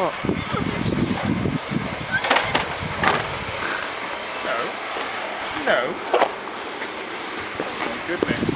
No. No. Oh my goodness.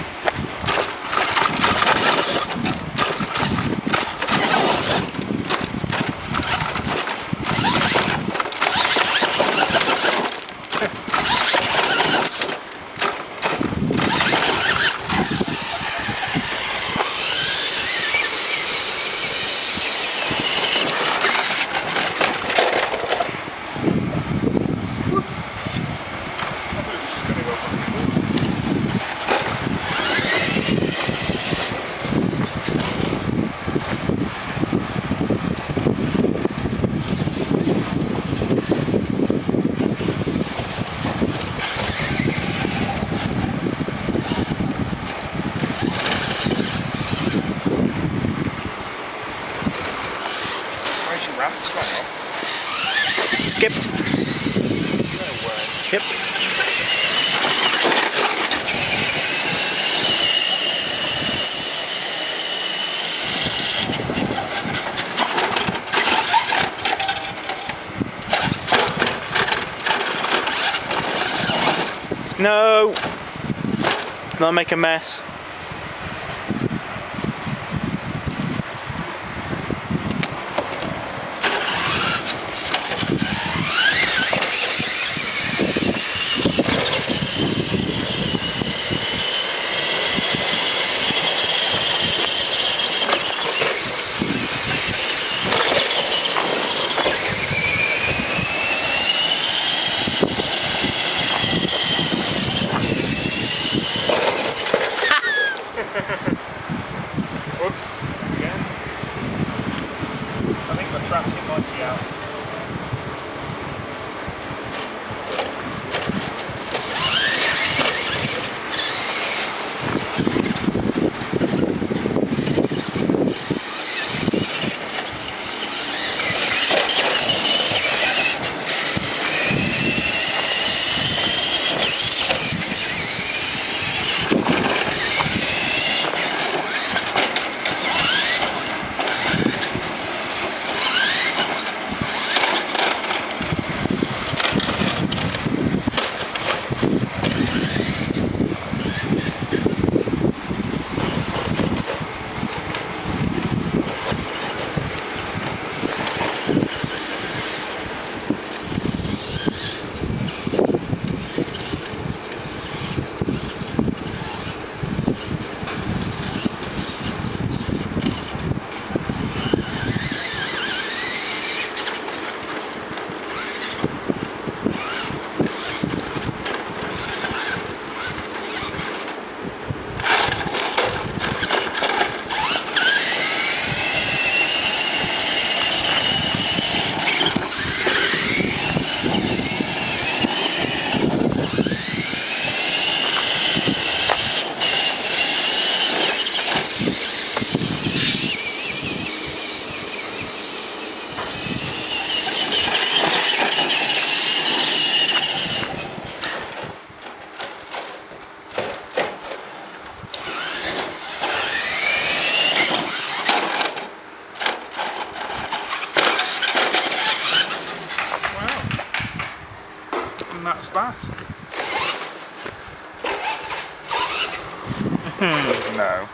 Skip. No way. Skip. No. Not make a mess. Whoops, again. I think the traction might be out. And that's that. No.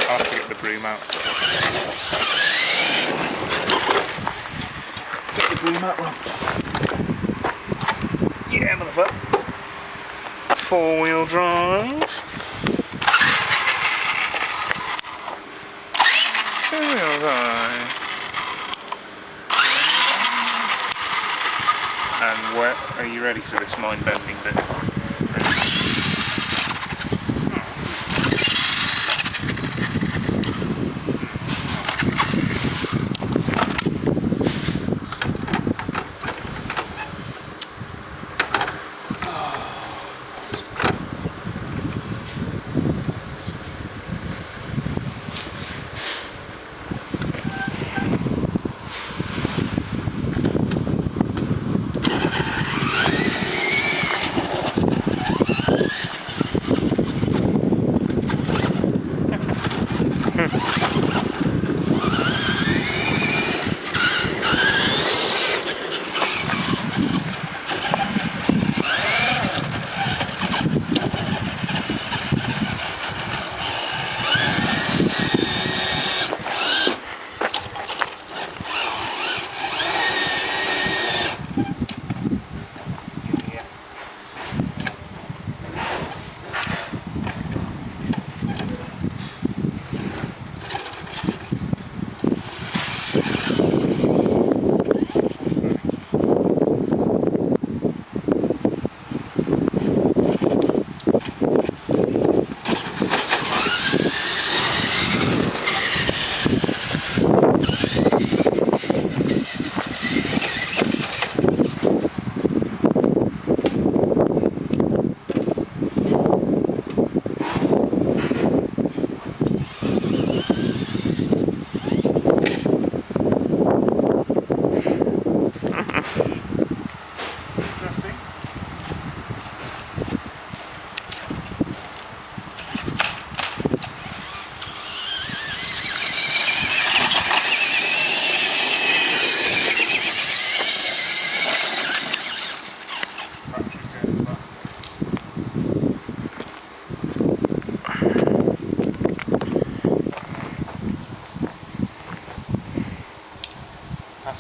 I'll have to get the broom out. Get the broom out, Rob. Yeah, motherfucker. 4-wheel drive. 2-wheel drive. And where are you ready for this mind-bending bit?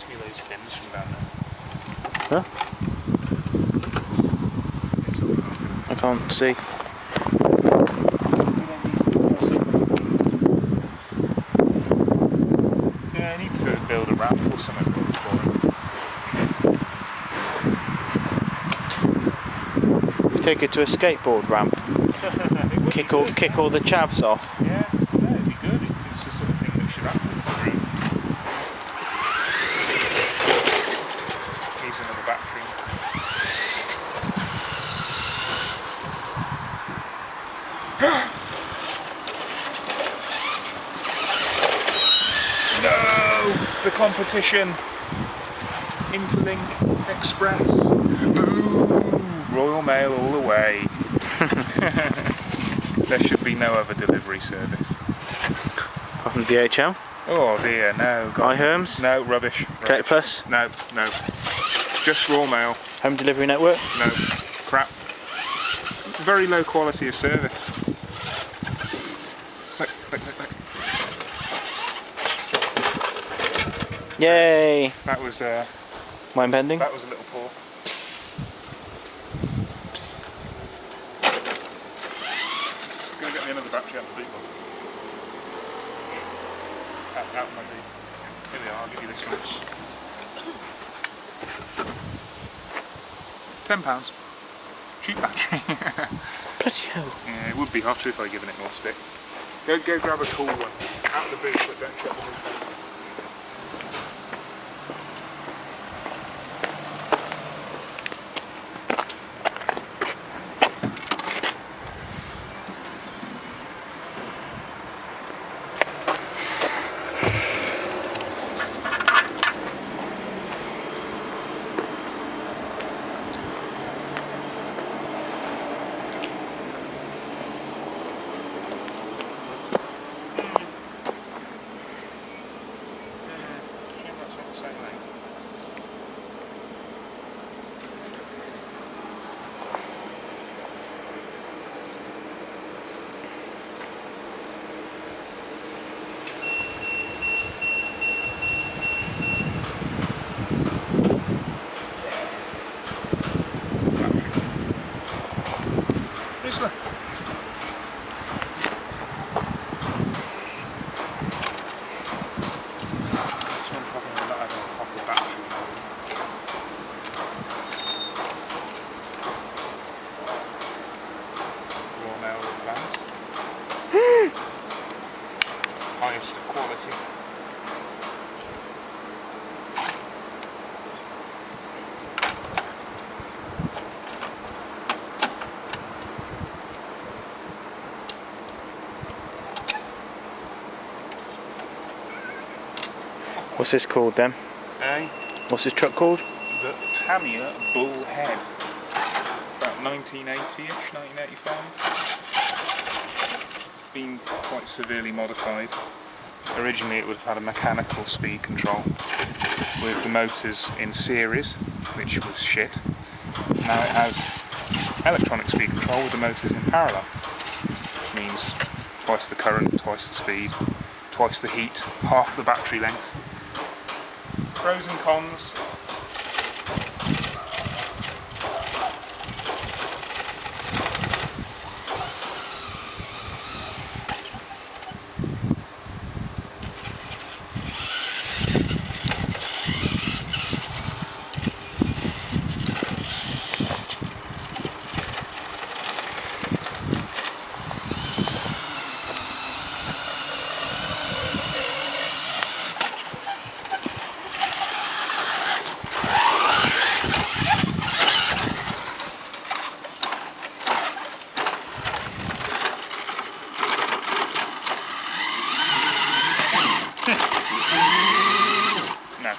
pass me those pins from down there. Huh? It's all right. I can't see. Yeah, I need to build a ramp or something for You take it to a skateboard ramp. it. Kick all the chavs off. Yeah, it'd be good. It's the sort of thing that should happen. Here's another battery. No! The competition! Interlink Express. Boo! Royal Mail all the way. There should be no other delivery service. Apart from DHL. Oh dear, no. God. iHerms. No, rubbish. Collect Plus. No, no. Just Raw Mail. Home Delivery Network. No. Crap. Very low quality of service. Look. Yay! That was Mind bending. that was a little poor. Gonna get me another battery out of the big one. Out of my booth. Here we are, I'll give you this one. £10. Cheap battery. Bloody hell. Yeah, it would be hotter if I'd given it more stick. Go grab a cool one. Out of the booth, but don't shut the booth. This one. This one probably will not have a proper battery mode. Raw Mail plan. Highest quality. What's this called then? What's this truck called? The Tamiya Bull Head. About 1980-ish, 1985. Been quite severely modified. Originally it would have had a mechanical speed control with the motors in series, which was shit. Now it has electronic speed control with the motors in parallel. Which means twice the current, twice the speed, twice the heat, half the battery length. Pros and cons. No.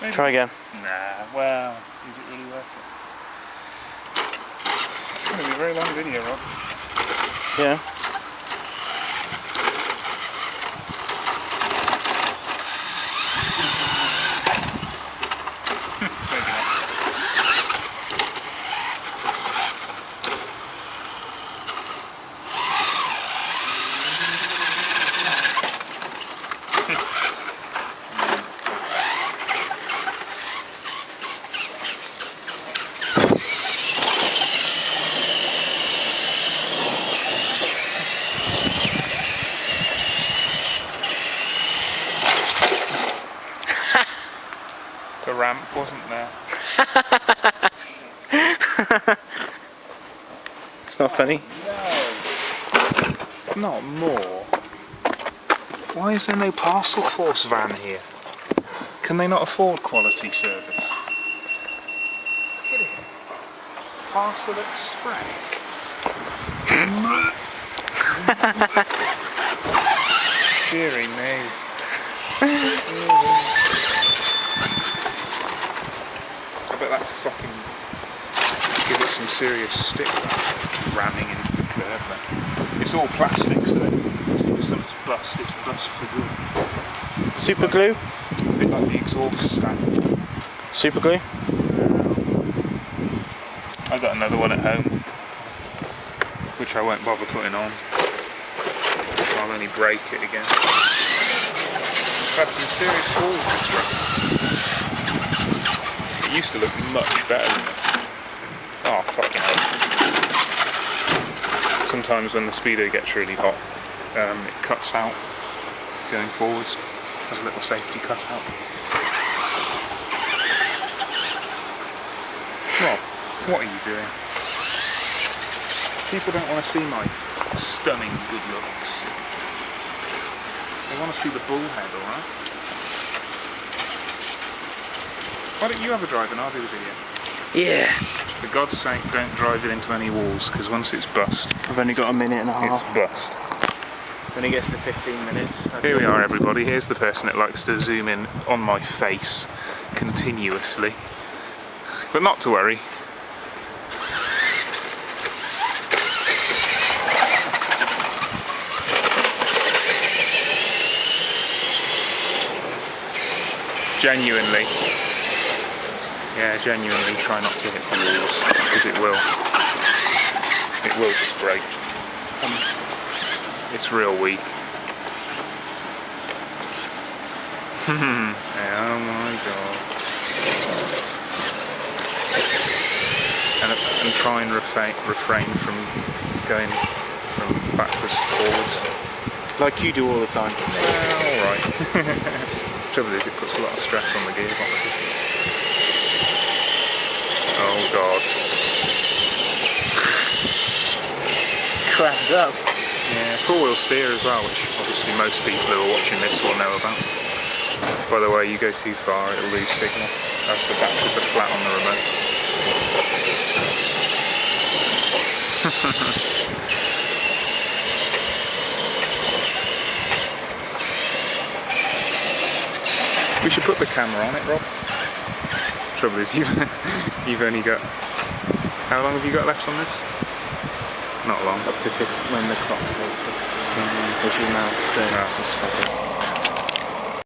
Maybe. Try again. Nah, well, is it really worth it? It's going to be a very long video, Rob. Yeah. Maybe not. The ramp wasn't there. It's not funny. No. Not more. Why is there no Parcel Force van here? Can they not afford quality service? Look at it. Parcel Express. Deary me. I bet that fucking give it some serious stick, that ramming into the curb there. It's all plastic, so as soon as something's bust, it's bust for good. Super glue? A bit like the exhaust stand. Super glue? I got another one at home, which I won't bother putting on. I'll only break it again. It's had some serious falls this run. It used to look much better than it. Oh, fucking hell. Sometimes when the speedo gets really hot, it cuts out going forwards. There's a little safety cut out. Rob, what are you doing? People don't want to see my stunning good looks. They want to see the bullhead, alright? Why don't you have a drive and I'll do the video? Yeah. For God's sake, don't drive it into any walls, because once it's bust, I've only got a minute and a half. it's bust. When it gets to 15 minutes. Here we are, everybody. Here's the person that likes to zoom in on my face continuously. But not to worry. Genuinely. Yeah, genuinely try not to hit the walls, because it will. It will just break. It's real weak. Oh my god. And try and refrain from going from backwards to forwards. Like you do all the time. Well, alright. Trouble is, it puts a lot of stress on the gearboxes. Oh god. Crabs up. Yeah, four-wheel steer as well, which obviously most people who are watching this will know about. By the way, you go too far, it'll lose signal, as the batteries are flat on the remote. We should put the camera on it, Rob. Trouble is, you've only got... How long have you got left on this? Not long. Up to 50 when the clock says 50. Which is now, so just stop it.